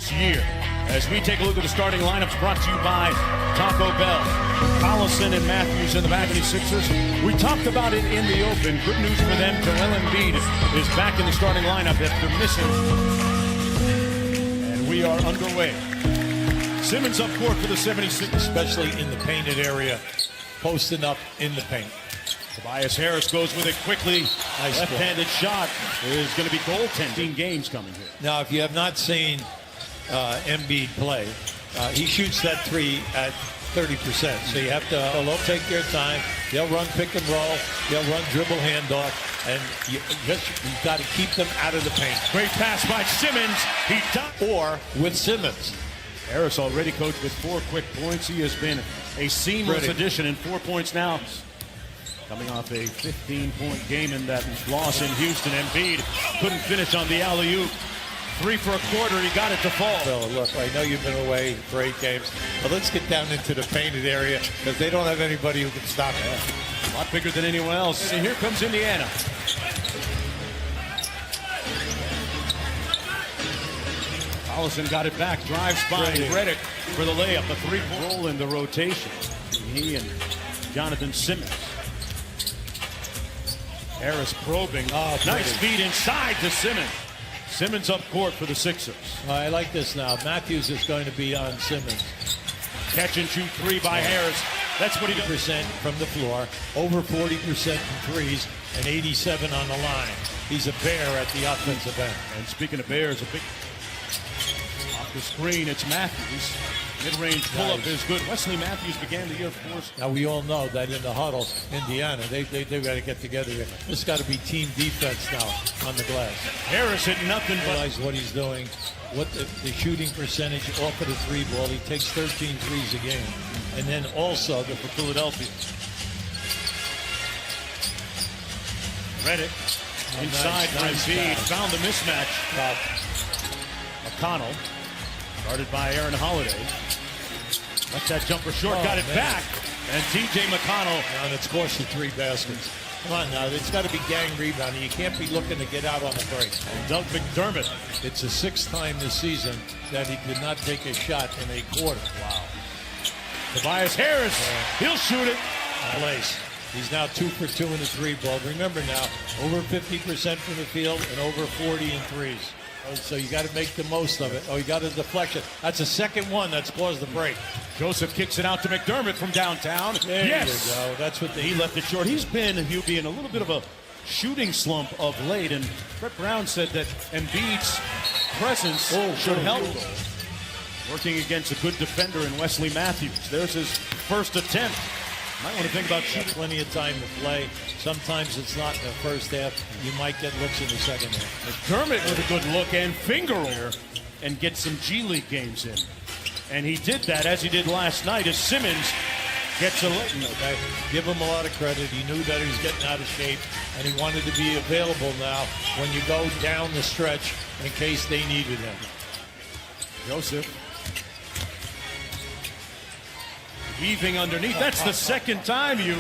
year. As we take a look at the starting lineups brought to you by Taco Bell. Collison and Matthews in the back of the Sixers. We talked about it in the open. Good news for them. Joel Embiid is back in the starting lineup after missing. And we are underway. Simmons up court for the 76ers. Especially in the painted area, posting up in the paint. Tobias Harris goes with it quickly. Nice left-handed shot is going to be goaltending. Games coming here. Now, if you have not seen Embiid play, he shoots that three at 30%. So you have to they'll take their time. They'll run pick and roll. They'll run dribble handoff. And you've got to keep them out of the paint. Great pass by Simmons. He does. Or with Simmons. Harris already coached with 4 quick points. He has been a seamless addition in 4 points now. Coming off a 15-point game in that loss in Houston. Embiid couldn't finish on the alley-oop. 3 for a quarter. He got it to fall. So look, I know you've been away for 8 games, but let's get down into the painted area because they don't have anybody who can stop it. A lot bigger than anyone else. And here comes Indiana. Collison got it back. Drives by Redick for the layup. A 3-point roll in the rotation. He and Jonathan Simmons. Harris probing. Nice feed inside to Simmons. Simmons up court for the Sixers. I like this now. Matthews is going to be on Simmons. Catch and shoot 3 by Harris. That's what he does. % from the floor, over 40% from threes, and 87 on the line. He's a bear at the offensive end. And speaking of bears, a big off the screen. It's Matthews. Mid-range pull-up is good. Wesley Matthews began the year, of course. Now, we all know that in the huddle, Indiana, they've got to get together here. This has got to be team defense now on the glass. Harris hit nothing but... Realize what he's doing, what the shooting percentage off of the 3 ball. He takes 13 threes a game. And then also for Philadelphia. Redick inside for Embiid. Found the mismatch. McConnell. Guarded by Aaron Holiday. Left that jumper short, got it back. And T.J. McConnell. And it's course the 3 baskets. Come on now, it's got to be gang rebounding. You can't be looking to get out on the break. And Doug McDermott. It's the 6th time this season that he did not take a shot in a quarter. Wow. Tobias Harris, he'll shoot it. Place. He's now 2 for 2 in the 3 ball. Remember now, over 50% from the field and over 40 in threes. So you got to make the most of it. Oh, you got a deflection. That's the second one that's caused the break. Joseph kicks it out to McDermott from downtown. There you go. That's what he left it short. He's been in a little bit of a shooting slump of late, and Brett Brown said that Embiid's presence should help. Working against a good defender in Wesley Matthews. There's his first attempt. Might want to think about shooting. Plenty of time to play. Sometimes it's not in the first half. You might get looks in the second half. McDermott with a good look and finger roll and get some G League games in. And he did that as he did last night as Simmons gets a look. Okay. Give him a lot of credit. He knew that he was getting out of shape, and he wanted to be available now when you go down the stretch in case they needed him. Joseph. Weaving underneath. That's the second time you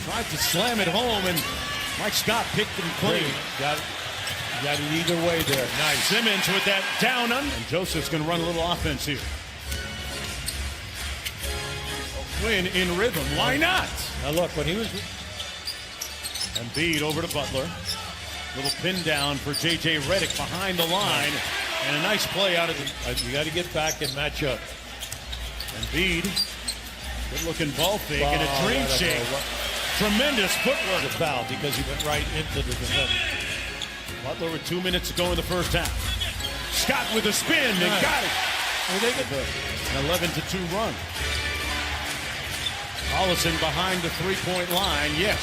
tried to slam it home, and Mike Scott picked him clean. Got it either way there. Nice. Simmons with that down under. And Joseph's going to run a little offense here. Quinn in rhythm. Why not? Now look, when he was... Embiid over to Butler. Little pin down for J.J. Redick behind the line. And a nice play out of the... You got to get back and match up. Embiid. Good-looking ball fake and a dream shake. Tremendous footwork. It's a foul because he went right into the defender. Butler with 2 minutes to go in the first half. Scott with a spin and got it. Well, they get an 11-2 run. Collison behind the three-point line. Yes.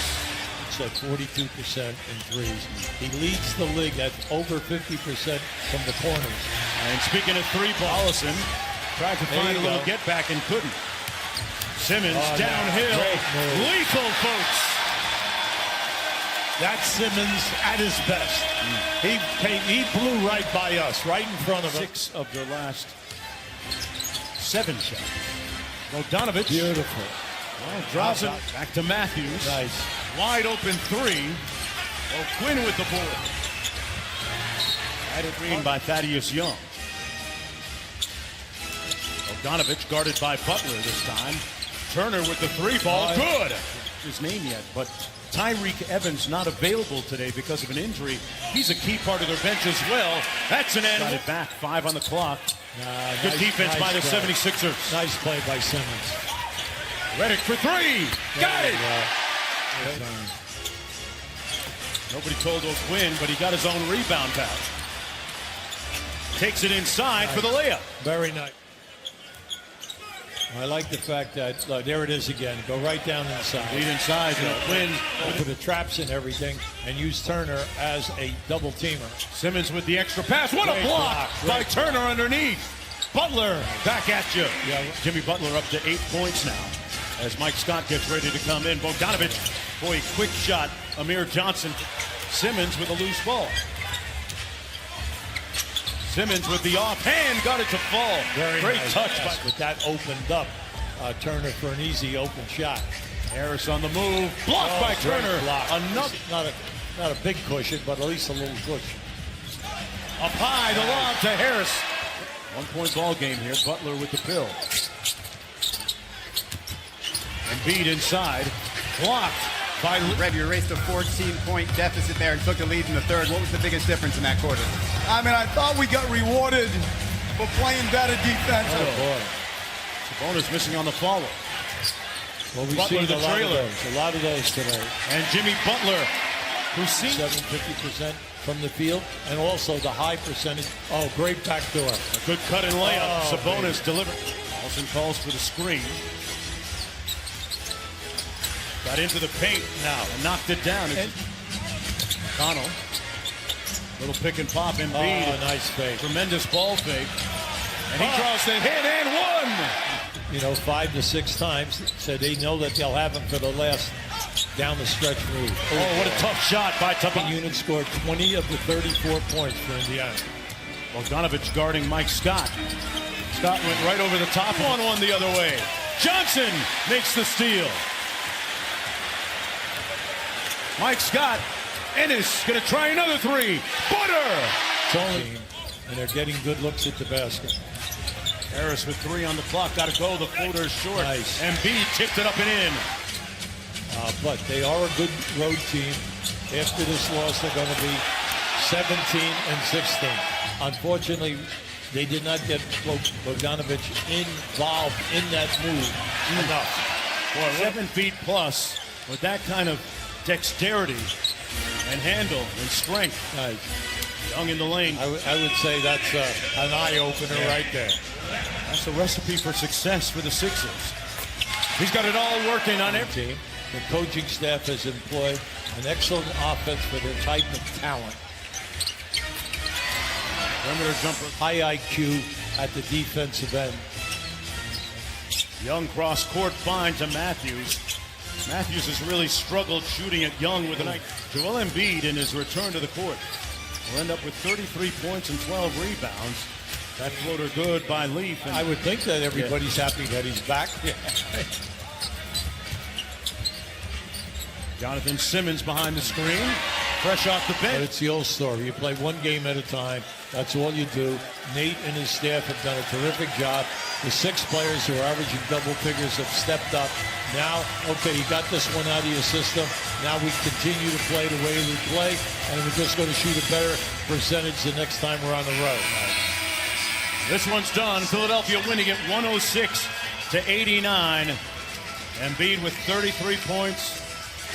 It's at 42% in threes. He leads the league at over 50% from the corners. And speaking of three, Collison tried to find a little get back and couldn't. Simmons downhill. Lethal, folks. That's Simmons at his best. He blew right by us, right in front of us. 6 of their last 7 shots. Bogdanovich. Beautiful. Well, drops it back to Matthews. Nice. Wide open 3. Quinn with the board. Added green by Thaddeus Young. Bogdanovich guarded by Butler this time. Turner with the three ball. Good. His name yet, but Tyreek Evans not available today because of an injury. He's a key part of their bench as well. That's an end. Got it back. 5 on the clock. Good defense by the 76ers. Nice play by Simmons. Redick for 3. Got it. Nobody told him to win, but he got his own rebound back. Takes it inside for the layup. Very nice. I like the fact that, there it is again. Go right down inside. Lead inside. Win. Put the traps and everything and use Turner as a double teamer. Simmons with the extra pass. What a block by Turner underneath. Butler back at you. Yeah. Jimmy Butler up to 8 points now as Mike Scott gets ready to come in. Bogdanovich, boy, quick shot. Amir Johnson. Simmons with a loose ball. Simmons with the offhand, got it to fall. Very great nice touch. But that opened up Turner for an easy open shot. Harris on the move. Blocked by Turner. Another. Not a big cushion, but at least a little cushion. Up high, the lob to Harris. 1 point ball game here. Butler with the pill. Embiid inside. Blocked by Red. You erased a 14-point deficit there and took the lead in the third. What was the biggest difference in that quarter? I mean, I thought we got rewarded for playing better defense. Oh, boy. Sabonis missing on the follow. Well, we've Butler seen the trailer. A lot of those today. And Jimmy Butler, who's seen 50% from the field, and also the high percentage. Oh, great backdoor. a good cut and layup. Oh, Sabonis delivered. Olsen calls for the screen. Got into the paint now and knocked it down. Connell. Little pick and pop. Embiid. Oh, nice fake. Tremendous ball fake. And he draws the hit and one. 5 to 6 times. So they know that they'll have him for the last down the stretch move. Oh, what a tough shot by Tucker. Unit scored 20 of the 34 points for Indiana. Bogdanovich guarding Mike Scott. Scott went right over the top on one the other way. Johnson makes the steal. Mike Scott. Ennis going to try another 3. Butter. It's only, and they're getting good looks at the basket. Harris with 3 on the clock. Got to go. The floater is short. Nice. Embiid tipped it up and in. But they are a good road team. After this loss, they're going to be 17 and 16. Unfortunately, they did not get Bogdanovich involved in that move enough. Boy, 7 feet plus with that kind of dexterity and handle and strength. Nice. Young in the lane. I would say that's an eye-opener right there. That's a recipe for success for the Sixers. He's got it all working on every team. The coaching staff has employed an excellent offense for their type of talent. perimeter jumper. High IQ at the defensive end. Young cross-court find to Matthews. Matthews has really struggled shooting at Young with a night. Joel Embiid in his return to the court will end up with 33 points and 12 rebounds. That floater good by Leaf. I would think that everybody's happy that he's back. Jonathan Simmons behind the screen, fresh off the bench. But it's the old story. You play one game at a time. That's all you do. Nate and his staff have done a terrific job. The 6 players who are averaging double figures have stepped up. Now, okay, you got this one out of your system. Now we continue to play the way we play, and we're just going to shoot a better percentage the next time we're on the road. This one's done. Philadelphia winning it 106-89. Embiid with 33 points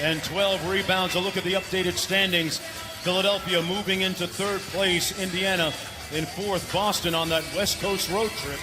and 12 rebounds. A look at the updated standings. Philadelphia moving into 3rd place. Indiana in 4th. Boston on that West Coast road trip